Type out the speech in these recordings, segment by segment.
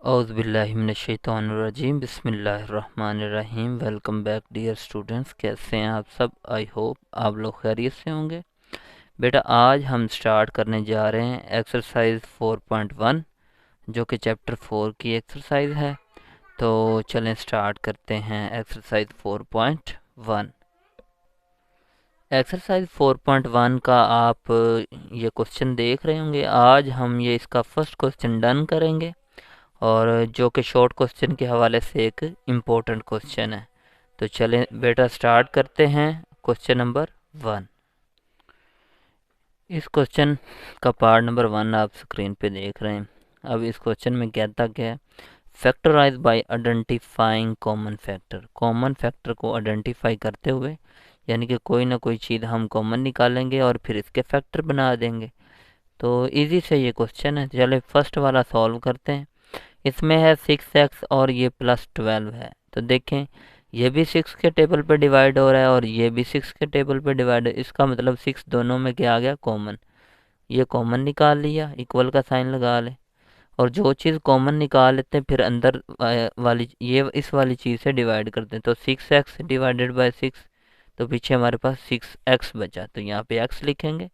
औज़ुबिल्लाहिमिनश्शैतानिर्रजीम बिस्मिल्लाहिर्रहमानिर्रहीम। Welcome back dear students, कैसे हैं आप सब। आई होप आप लोग खैरियत से होंगे। बेटा आज हम स्टार्ट करने जा रहे हैं एक्सरसाइज 4.1 जो कि चैप्टर 4 की एक्सरसाइज है। तो चलें स्टार्ट करते हैं एक्सरसाइज 4.1। एक्सरसाइज 4.1 का आप ये क्वेश्चन देख रहे होंगे। आज हम ये इसका फर्स्ट क्वेश्चन डन करेंगे और जो कि शॉर्ट क्वेश्चन के हवाले से एक इम्पोर्टेंट क्वेश्चन है। तो चलें बेटा स्टार्ट करते हैं क्वेश्चन नंबर 1। इस क्वेश्चन का पार्ट नंबर 1 आप स्क्रीन पे देख रहे हैं। अब इस क्वेश्चन में कहता क्या है, factorise by identifying common factor. Common factor को आइडेंटिफाई करते हुए, यानी कि कोई ना कोई चीज़ हम कॉमन निकालेंगे और फिर इसके फैक्टर बना देंगे। तो इजी से ये क्वेश्चन है। चले फर्स्ट वाला सॉल्व करते हैं। इसमें है 6x और ये +12 है। तो देखें ये भी 6 के टेबल पे डिवाइड हो रहा है और ये भी 6 के टेबल पे डिवाइड है। इसका मतलब 6 दोनों में क्या आ गया, कॉमन। ये कॉमन निकाल लिया, इक्वल का साइन लगा ले। और जो चीज़ कॉमन निकाल लेते हैं फिर अंदर वाली ये इस वाली चीज़ से डिवाइड करते हैं। तो 6x डिवाइडेड बाय 6, तो पीछे हमारे पास 6x बचा, तो यहाँ पे x लिखेंगे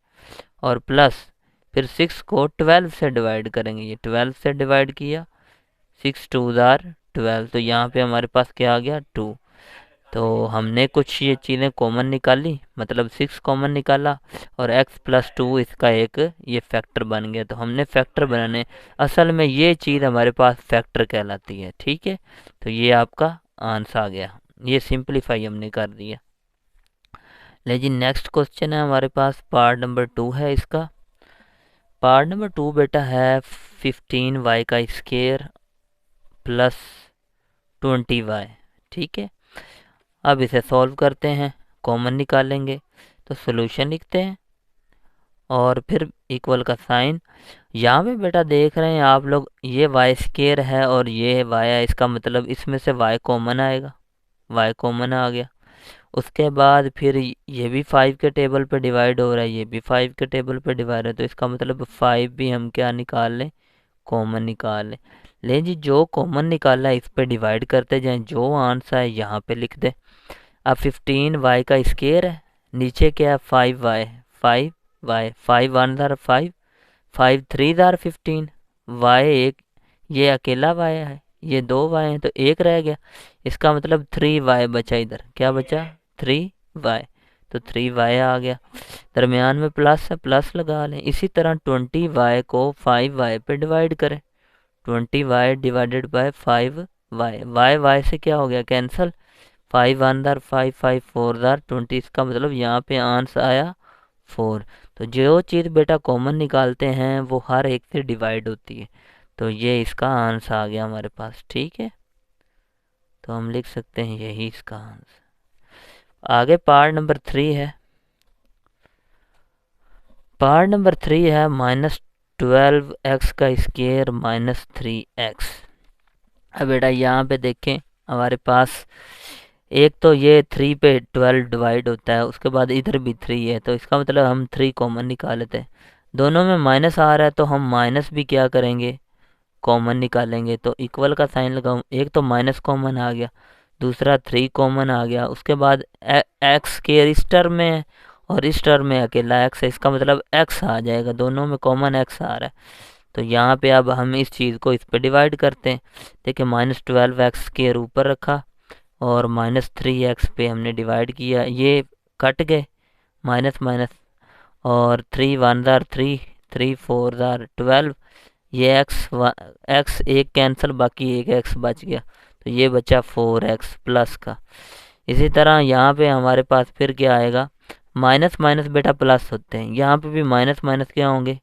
और प्लस फिर 6 को 12 से डिवाइड करेंगे। ये 12 से डिवाइड किया, 6 2 ज़ार 12, तो यहाँ पे हमारे पास क्या आ गया 2। तो हमने कुछ ये चीज़ें कॉमन निकाली, मतलब 6 कॉमन निकाला और x+2 इसका एक ये फैक्टर बन गया। तो हमने फैक्टर बनाने, असल में ये चीज़ हमारे पास फैक्टर कहलाती है। ठीक है, तो ये आपका आंसर आ गया। ये सिंप्लीफाई हमने कर दिया। लेकिन नेक्स्ट क्वेश्चन है हमारे पास, पार्ट नंबर 2 है इसका। पार्ट नंबर 2 बेटा है 15y का स्क्वायर +20y। ठीक है, अब इसे सॉल्व करते हैं, कॉमन निकालेंगे। तो सॉल्यूशन लिखते हैं और फिर इक्वल का साइन। यहाँ पे बेटा देख रहे हैं आप लोग, ये वाई स्क्वायर है और ये वाई है। इसका मतलब इसमें से वाई कॉमन आएगा, वाई कॉमन आ गया। उसके बाद फिर ये भी 5 के टेबल पे डिवाइड हो रहा है, ये भी 5 के टेबल पे डिवाइड है। तो इसका मतलब 5 भी हम क्या निकाल लें, कॉमन निकाल लें। लें जी, जो कॉमन निकाला है इस पे डिवाइड करते जाएं, जो आंसर है यहाँ पे लिख दें। अब 15y का स्क्वायर है, नीचे क्या है 5y, 5y 5 1 ज़ार 5, 5 3 ज़ार 15, y एक, ये अकेला y है, ये 2y है, तो एक रह गया। इसका मतलब 3y बचा, इधर क्या बचा 3y, तो 3y आ गया। दरमियान में प्लस है, प्लस लगा लें। इसी तरह 20y को 5y पे डिवाइड करें, 20y divided by 5y, y से क्या हो गया कैंसिल, 5 1 ज़ार 5, 5 4 ज़ार 20। इसका मतलब यहाँ पे आंसर आया 4। तो जो चीज़ बेटा कॉमन निकालते हैं वो हर एक से डिवाइड होती है। तो ये इसका आंसर आ गया हमारे पास। ठीक है, तो हम लिख सकते हैं यही इसका आंसर। आगे पार्ट नंबर 3 है। पार्ट नंबर 3 है -12x का स्क्वायर -3x। अब बेटा यहाँ पे देखें हमारे पास एक तो ये 3 पे 12 डिवाइड होता है, उसके बाद इधर भी 3 है, तो इसका मतलब हम 3 कॉमन निकाल लेते हैं। दोनों में माइनस आ रहा है तो हम माइनस भी क्या करेंगे, कॉमन निकालेंगे। तो इक्वल का साइन लगाऊं, एक तो माइनस कॉमन आ गया, दूसरा 3 कॉमन आ गया। उसके बाद एक्स के इस टर्म में है और इस टर्म में अकेला एक्स है, इसका मतलब एक्स आ जाएगा, दोनों में कॉमन एक्स आ रहा है। तो यहाँ पे अब हम इस चीज़ को इस पर डिवाइड करते हैं। देखिए -12x के ऊपर रखा और -3x पे हमने डिवाइड किया, ये कट गए माइनस माइनस, और 3 1 ज़ार 3, 3 4 ज़ार 12, ये x एक कैंसिल, बाकी एक x बच गया, तो ये बचा 4x प्लस का। इसी तरह यहाँ पे हमारे पास फिर क्या आएगा, माइनस माइनस बेटा प्लस होते हैं, यहाँ पे भी माइनस माइनस क्या होंगे,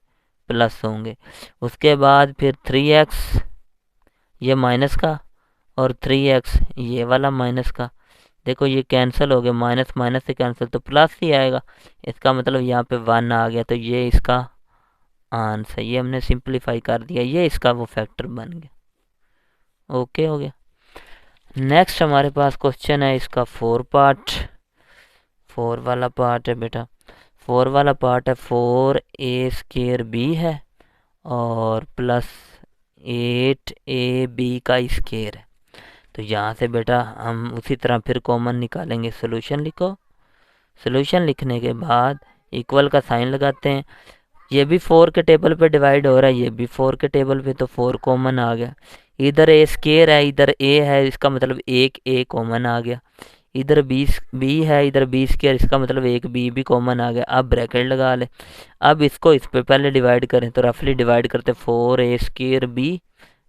प्लस होंगे। उसके बाद फिर 3x ये माइनस का और 3x ये वाला माइनस का। देखो ये कैंसिल हो गया, माइनस माइनस से कैंसिल, तो प्लस ही आएगा। इसका मतलब यहाँ पे 1 आ गया, तो ये इसका आंसर। ये हमने सिंप्लीफाई कर दिया, ये इसका वो फैक्टर बन गया। ओके हो गया। नेक्स्ट हमारे पास क्वेश्चन है इसका 4 पार्ट। 4 वाला पार्ट है बेटा, 4 वाला पार्ट है 4a² b है और प्लस 8ab का स्क्वायर है। तो यहाँ से बेटा हम उसी तरह फिर कॉमन निकालेंगे। सोल्यूशन लिखो। सोल्यूशन लिखने के बाद इक्वल का साइन लगाते हैं। ये भी 4 के टेबल पे डिवाइड हो रहा है, ये भी 4 के टेबल पे, तो 4 कॉमन आ गया। इधर ए स्क्वायर है, इधर ए है, इसका मतलब एक ए कॉमन आ गया। इधर बी है, इधर बी स्क्वायर, इसका मतलब एक बी भी कॉमन आ गया। अब ब्रैकेट लगा ले। अब इसको इस पे पहले डिवाइड करें, तो रफली डिवाइड करते 4a square B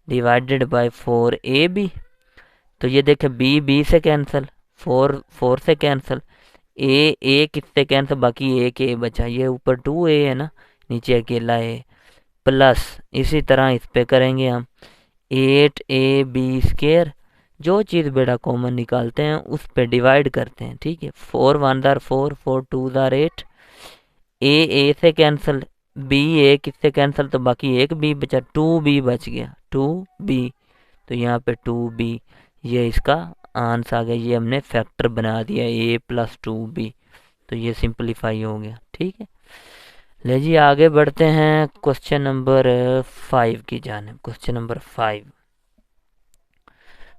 divided by 4ab। तो ये देखें बी से कैंसिल, 4 से कैंसिल, ए किससे कैंसिल, बाकी एक ए बचा। ये ऊपर 2a है ना, नीचे अकेला ए, प्लस इसी तरह इस पे करेंगे हम 8ab स्क्वायर। जो चीज़ बेटा कॉमन निकालते हैं उस पे डिवाइड करते हैं, ठीक है। 4 1 दार 4, 4 2 दार 8, ए से कैंसिल, बी ए किससे कैंसिल, तो बाकी एक बी बचा, 2b बच गया, 2b। तो यहाँ पे 2b, ये इसका आंसर आ गया। ये हमने फैक्टर बना दिया a प्लस 2b। तो ये सिंपलीफाई हो गया, ठीक है। ले जी आगे बढ़ते हैं क्वेश्चन नंबर 5 की जानिब। क्वेश्चन नंबर 5,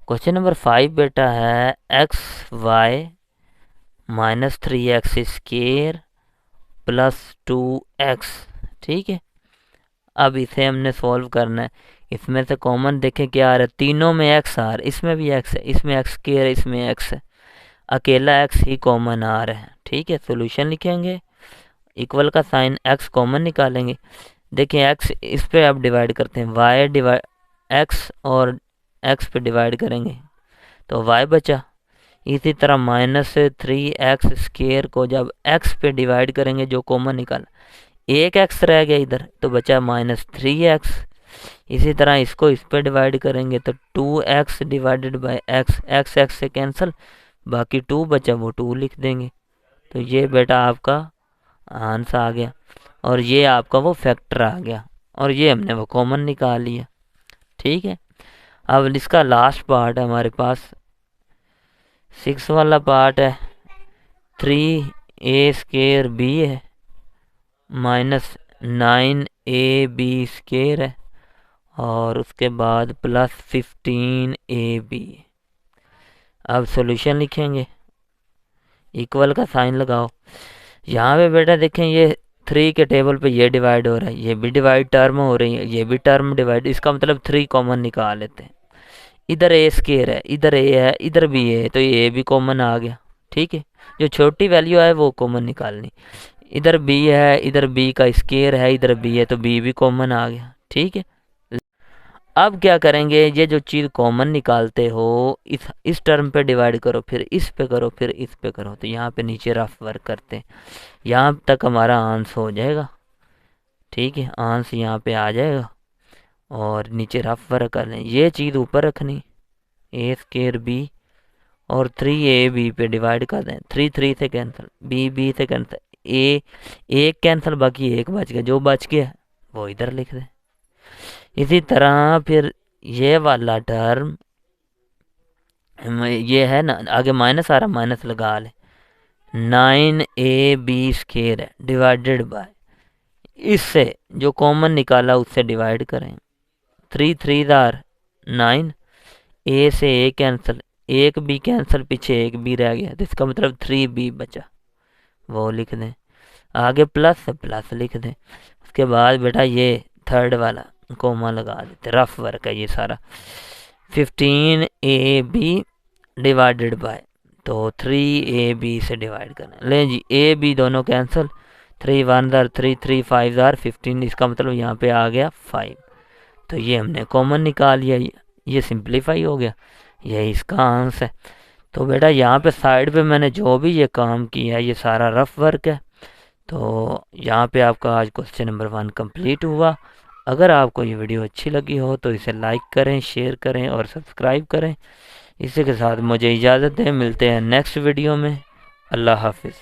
क्वेश्चन नंबर 5 बेटा है x y minus 3x square plus 2x, ठीक है। अब इसे हमने सॉल्व करना है। इसमें से कॉमन देखें क्या आ रहा है, तीनों में x आ रहा है, इसमें भी x है, इसमें x स्क्वायर है, इसमें x है, अकेला x ही कॉमन आ रहा है, ठीक है। सोल्यूशन लिखेंगे, इक्वल का साइन, x कॉमन निकालेंगे। देखिए x इस पे अब डिवाइड करते हैं, y डिवाइड x और x पे डिवाइड करेंगे तो y बचा। इसी तरह माइनस 3x स्क्वायर को जब x पे डिवाइड करेंगे, जो कॉमन निकाला, एक x रह गया इधर, तो बचा माइनस 3x। इसी तरह इसको इस पे डिवाइड करेंगे तो 2x divided by x, x से कैंसिल, बाकी 2 बचा, वो 2 लिख देंगे। तो ये बेटा आपका आंसर आ गया, और ये आपका वो फैक्टर आ गया, और ये हमने वो कॉमन निकाल लिया, ठीक है। अब इसका लास्ट पार्ट है हमारे पास, 6 वाला पार्ट है, 3a स्क्वायर b है माइनस 9ab स्क्वायर है, और उसके बाद प्लस 15ab। अब सॉल्यूशन लिखेंगे, इक्वल का साइन लगाओ। यहाँ पे बेटा देखें, ये 3 के टेबल पे ये डिवाइड हो रहा है, ये भी डिवाइड टर्म हो रही है, ये भी टर्म डिवाइड, इसका मतलब 3 कॉमन निकाल लेते हैं। इधर ए स्क्वायर है, इधर ए है, इधर भी है, तो ये भी कॉमन आ गया, ठीक है। जो छोटी वैल्यू है वो कॉमन निकालनी। इधर बी है, इधर बी का स्क्वायर है, इधर बी है, तो बी भी कॉमन आ गया, ठीक है। अब क्या करेंगे, ये जो चीज़ कॉमन निकालते हो इस टर्म पे डिवाइड करो, फिर इस पे करो, फिर इस पे करो। तो यहाँ पे नीचे रफ वर्क करते हैं, यहाँ तक हमारा आंसर हो जाएगा, ठीक है। आंसर यहाँ पे आ जाएगा, और नीचे रफ वर्क कर लें। ये चीज़ ऊपर रखनी, ए स्क्वायर बी, और 3ab पे डिवाइड कर दें, 3 से कैंसिल, बी से कैंसिल, ए एक कैंसिल, बाकी एक बच गया, जो बच गया वो इधर लिख दें। इसी तरह फिर ये वाला टर्म, ये है ना, आगे माइनस आ रहा, माइनस लगा ले, 9ab स्क्वायर है डिवाइडेड बाय, इससे जो कॉमन निकाला उससे डिवाइड करें, 3 3 9, ए से ए कैंसिल, एक बी कैंसिल, पीछे एक बी रह गया, तो इसका मतलब 3b बचा, वो लिख दें। आगे प्लस प्लस लिख दें। उसके बाद बेटा ये थर्ड वाला कोमा लगा देते, रफ वर्क है ये सारा। 15ab डिवाइडेड बाय, तो 3ab से डिवाइड करना। लें जी, ए बी दोनों कैंसिल, 3 1 3 3 5 15, इसका मतलब यहाँ पे आ गया 5। तो ये हमने कॉमन निकाल लिया, ये सिंप्लीफाई हो गया, यही इसका आंसर है। तो बेटा यहाँ पे साइड पे मैंने जो भी ये काम किया है ये सारा रफ वर्क है। तो यहाँ पे आपका आज क्वेश्चन नंबर 1 कंप्लीट हुआ। अगर आपको ये वीडियो अच्छी लगी हो तो इसे लाइक करें, शेयर करें और सब्सक्राइब करें। इसी के साथ मुझे इजाज़त दें, मिलते हैं नेक्स्ट वीडियो में। अल्लाह हाफिज़।